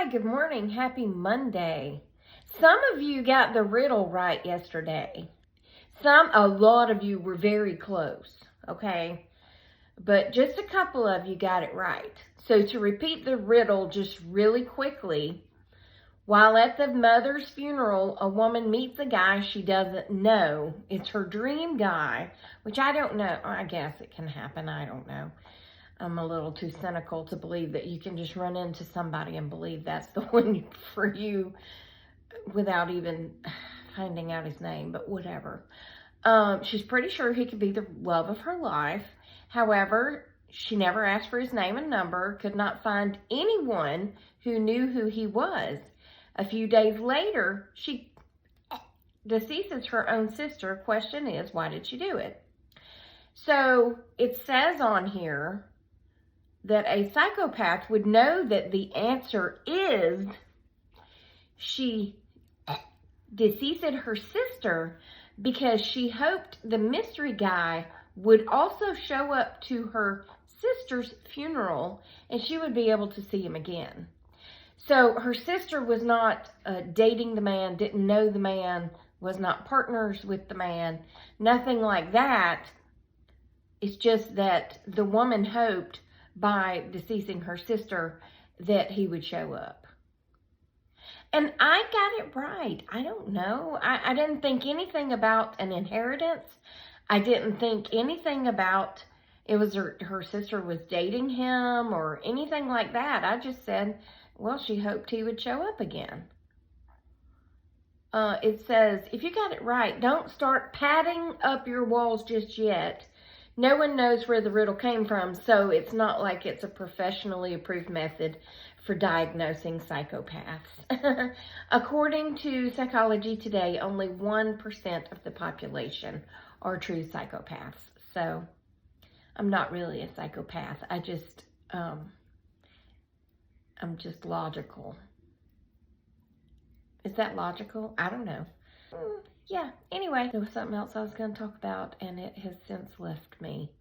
good morning. Happy Monday. Some of you got the riddle right yesterday. A lot of you were very close, okay? But just a couple of you got it right. So to repeat the riddle just really quickly, while at the mother's funeral, a woman meets a guy she doesn't know. It's her dream guy, which I don't know. I guess it can happen. I don't know. I'm a little too cynical to believe that you can just run into somebody and believe that's the one for you without even finding out his name, but whatever. She's pretty sure he could be the love of her life. However, she never asked for his name and number, could not find anyone who knew who he was. A few days later, she deceases her own sister. Question is, why did she do it? So it says on here that a psychopath would know that the answer is she deceased her sister because she hoped the mystery guy would also show up to her sister's funeral and she would be able to see him again. So her sister was not dating the man, didn't know the man, was not partners with the man, nothing like that. It's just that the woman hoped by deceasing her sister that he would show up. And I got it right. I don't know. I didn't think anything about an inheritance. I didn't think anything about it was her sister was dating him or anything like that. I just said, well, she hoped he would show up again. It says, if you got it right, don't start padding up your walls just yet. No one knows where the riddle came from, so it's not like it's a professionally approved method for diagnosing psychopaths. According to Psychology Today, only 1% of the population are true psychopaths. So I'm not really a psychopath. I'm just logical. Is that logical? I don't know. Yeah, anyway, there was something else I was going to talk about, and it has since left me.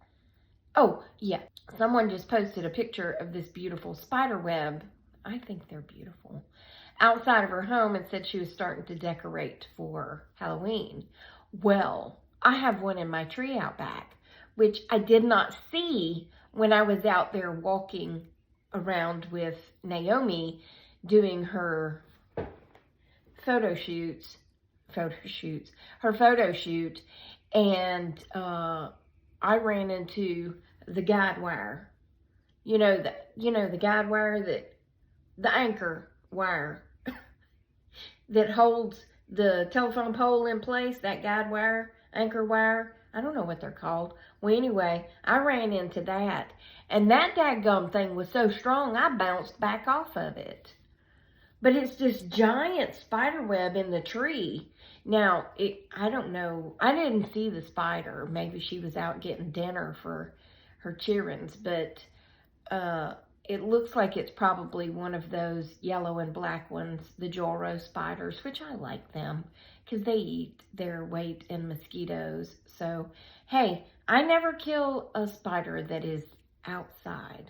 Oh, yeah. Someone just posted a picture of this beautiful spider web. I think they're beautiful. Outside of her home and said she was starting to decorate for Halloween. Well, I have one in my tree out back, which I did not see when I was out there walking around with Naomi doing her photo shoot, and I ran into the guide wire. You know the guide wire, the anchor wire that holds the telephone pole in place, that guide wire, anchor wire. I don't know what they're called. Well, anyway, I ran into that, and that dadgum thing was so strong, I bounced back off of it. But it's this giant spider web in the tree. Now, I don't know. I didn't see the spider. Maybe she was out getting dinner for her children. But it looks like it's probably one of those yellow and black ones, the Joro spiders, which I like them because they eat their weight in mosquitoes. So, hey, I never kill a spider that is outside.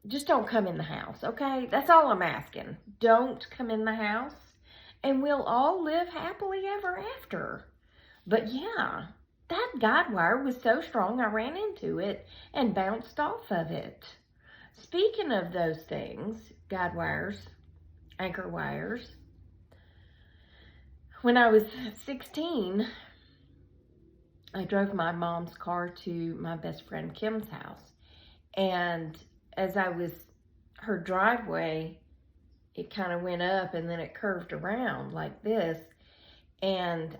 Just don't come in the house, okay? That's all I'm asking. Don't come in the house, and we'll all live happily ever after. But yeah, that guide wire was so strong I ran into it and bounced off of it. Speaking of those things, guide wires, anchor wires, when I was 16, I drove my mom's car to my best friend Kim's house, and as I was, her driveway, it kind of went up and then it curved around like this. And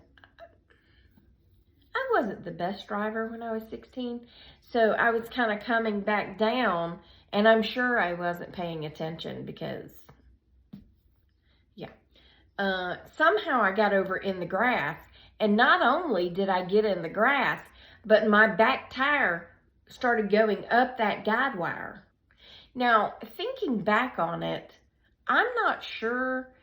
I wasn't the best driver when I was 16. So I was kind of coming back down, and I'm sure I wasn't paying attention because, yeah. Somehow I got over in the grass, and not only did I get in the grass, but my back tire started going up that guide wire. Now, thinking back on it, I'm not sure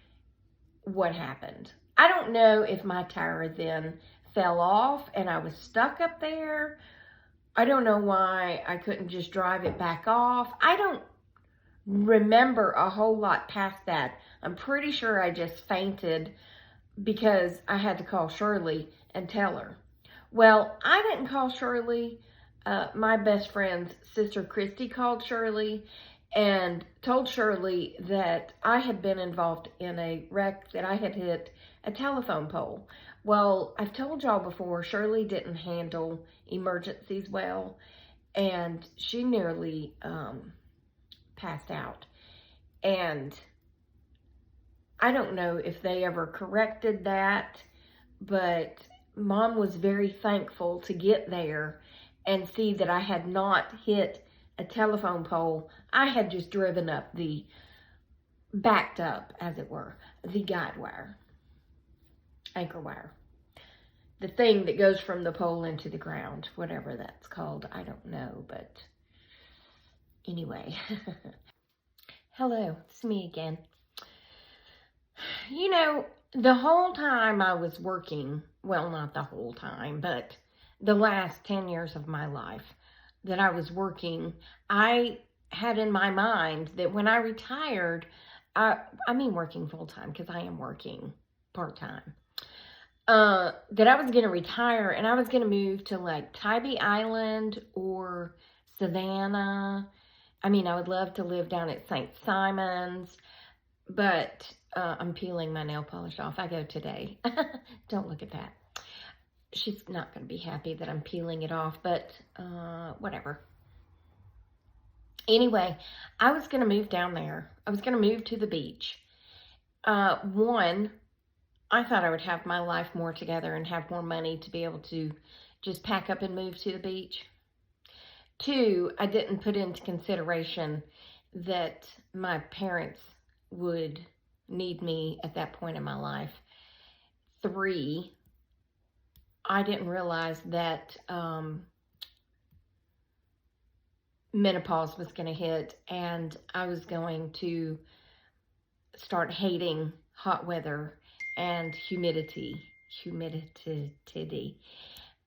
what happened. I don't know if my tire then fell off and I was stuck up there. I don't know why I couldn't just drive it back off. I remember a whole lot past that. I'm pretty sure I just fainted because I had to call Shirley and tell her. Well, I didn't call Shirley. My best friend's sister Christy called Shirley and told Shirley that I had been involved in a wreck, that I had hit a telephone pole. Well, I've told y'all before, Shirley didn't handle emergencies well, and she nearly passed out. And I don't know if they ever corrected that, but Mom was very thankful to get there and see that I had not hit a telephone pole. I had just driven up backed up, as it were, the guide wire, anchor wire. The thing that goes from the pole into the ground, whatever that's called, I don't know, but anyway. Hello, it's me again. You know, the whole time I was working, well, not the whole time, but the last 10 years of my life that I was working, I had in my mind that when I retired, I mean working full-time because I am working part-time, that I was going to retire and I was going to move to like Tybee Island or Savannah. I mean, I would love to live down at St. Simon's, but I'm peeling my nail polish off. I go today. Don't look at that. She's not going to be happy that I'm peeling it off, but whatever. Anyway, I was going to move down there. I was going to move to the beach. One, I thought I would have my life more together and have more money to be able to just pack up and move to the beach. Two, I didn't put into consideration that my parents would need me at that point in my life. Three, I didn't realize that menopause was going to hit and I was going to start hating hot weather and humidity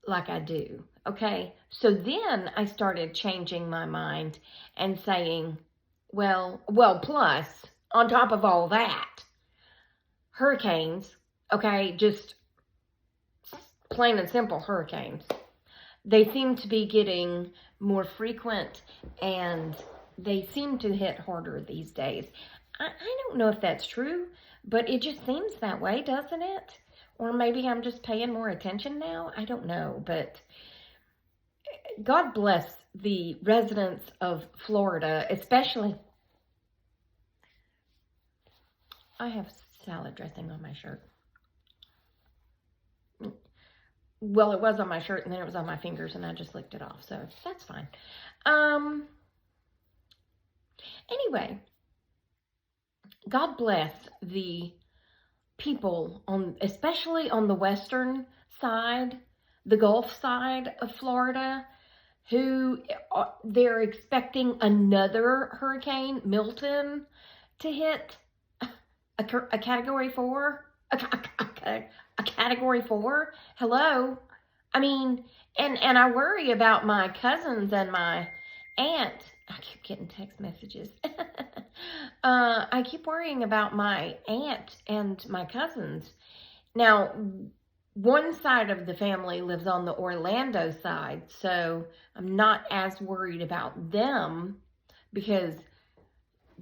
like I do. Okay, so then I started changing my mind and saying, well, plus on top of all that, hurricanes, okay, just plain and simple hurricanes. They seem to be getting more frequent and they seem to hit harder these days. I don't know if that's true, but it just seems that way, doesn't it? Or maybe I'm just paying more attention now. I don't know, but God bless the residents of Florida, especially. I have salad dressing on my shirt. Well, it was on my shirt and then it was on my fingers and I just licked it off, so that's fine. Anyway, God bless the people especially on the western side, the Gulf side of Florida, who they're expecting another hurricane, Milton, to hit a category 4. A category 4. Hello. I mean, and I worry about my cousins and my aunt. I keep getting text messages. I keep worrying about my aunt and my cousins. Now, one side of the family lives on the Orlando side, so I'm not as worried about them because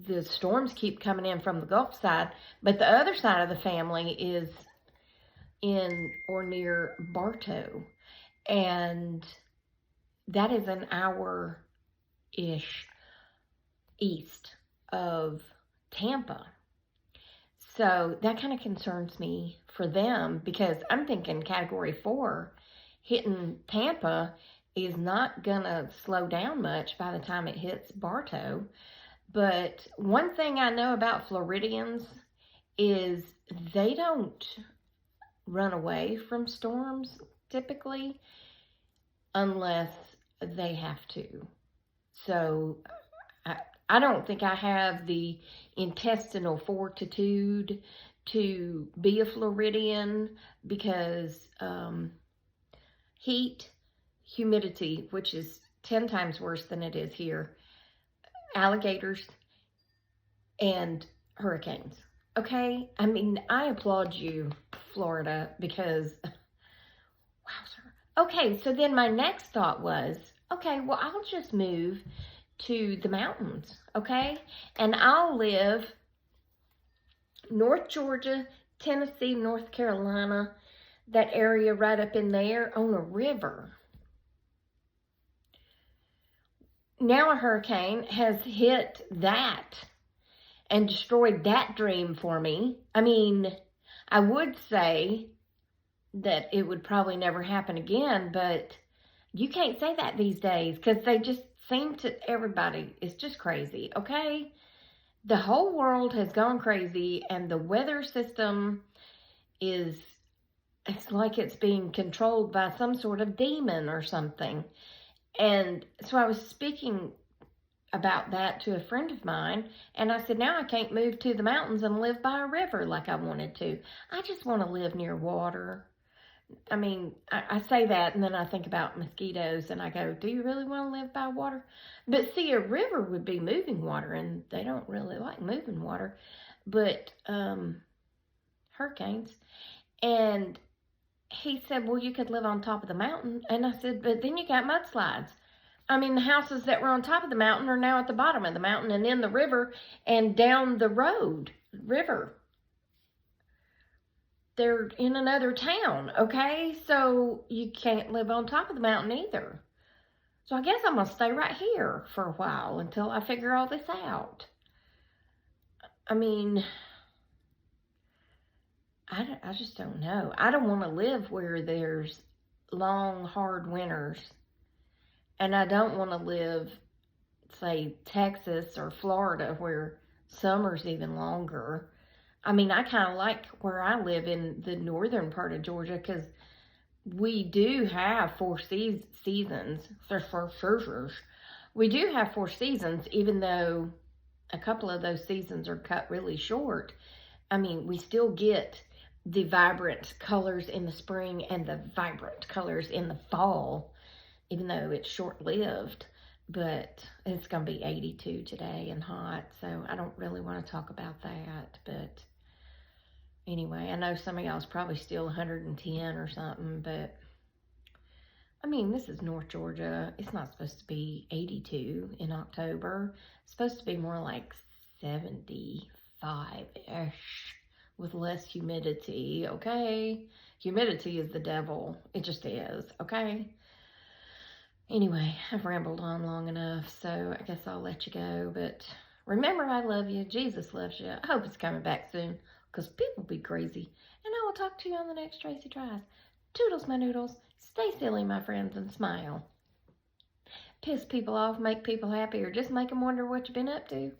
the storms keep coming in from the Gulf side, but the other side of the family is in or near Bartow, and that is an hour-ish east of Tampa. So that kind of concerns me for them because I'm thinking category 4 hitting Tampa is not gonna slow down much by the time it hits Bartow. But one thing I know about Floridians is they don't run away from storms typically unless they have to. So I don't think I have the intestinal fortitude to be a Floridian because heat, humidity, which is 10 times worse than it is here, alligators, and hurricanes. Okay? I mean, I applaud you, Florida, because, wowzer. Okay, so then my next thought was, okay, well, I'll just move to the mountains, okay? And I'll live North Georgia, Tennessee, North Carolina, that area right up in there on a river. Now a hurricane has hit that and destroyed that dream for me. I mean, I would say that it would probably never happen again, but you can't say that these days because they just seem to, everybody is just crazy, okay? The whole world has gone crazy and the weather system is, it's like it's being controlled by some sort of demon or something. And so I was speaking about that to a friend of mine, and I said, now I can't move to the mountains and live by a river like I wanted to. I just want to live near water. I mean, I say that, and then I think about mosquitoes, and I go, do you really want to live by water? But see, a river would be moving water, and they don't really like moving water. But hurricanes. And he said, well, you could live on top of the mountain. And I said, but then you got mudslides. I mean, the houses that were on top of the mountain are now at the bottom of the mountain and in the river and down the road, river. They're in another town, okay? So you can't live on top of the mountain either. So I guess I'm going to stay right here for a while until I figure all this out. I mean, I just don't know. I don't want to live where there's long, hard winters. And I don't want to live, say, Texas or Florida where summer's even longer. I mean, I kind of like where I live in the northern part of Georgia because we do have four seasons. We do have 4 seasons, even though a couple of those seasons are cut really short. I mean, we still get the vibrant colors in the spring and the vibrant colors in the fall, even though it's short-lived. But it's going to be 82 today and hot, so I don't really want to talk about that. But anyway, I know some of y'all's probably still 110 or something, but I mean, this is North Georgia. It's not supposed to be 82 in October. It's supposed to be more like 75-ish with less humidity, okay? Humidity is the devil. It just is, okay? Anyway, I've rambled on long enough, so I guess I'll let you go. But remember, I love you. Jesus loves you. I hope it's coming back soon, because people be crazy. And I will talk to you on the next Tracy Tries. Toodles, my noodles. Stay silly, my friends, and smile. Piss people off, make people happy, or just make them wonder what you've been up to.